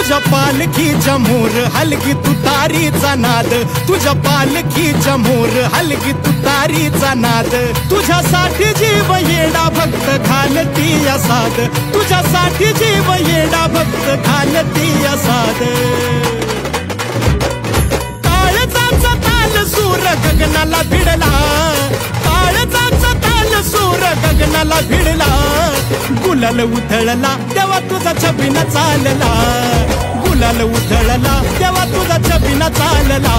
तुझ्या पालखीच्या मोर हलगी तुतारीचा नाद, तुझ्या पालखीच्या मोर हलगी तुतारीचा नाद. तुझ्यासाठी जीव येडा भक्त घालती या साद, तुझ्यासाठी जीव येडा भक्त घालती या साद. काळजाचा ताल सूर गगनाला भिडला, काळजाचा ताल सूर गगनाला भिडला. गुलाल उधळला तेव्हा तुझा छबिना चालला, गुलाल उधळला तेव्हा तुझा छबिना चालला.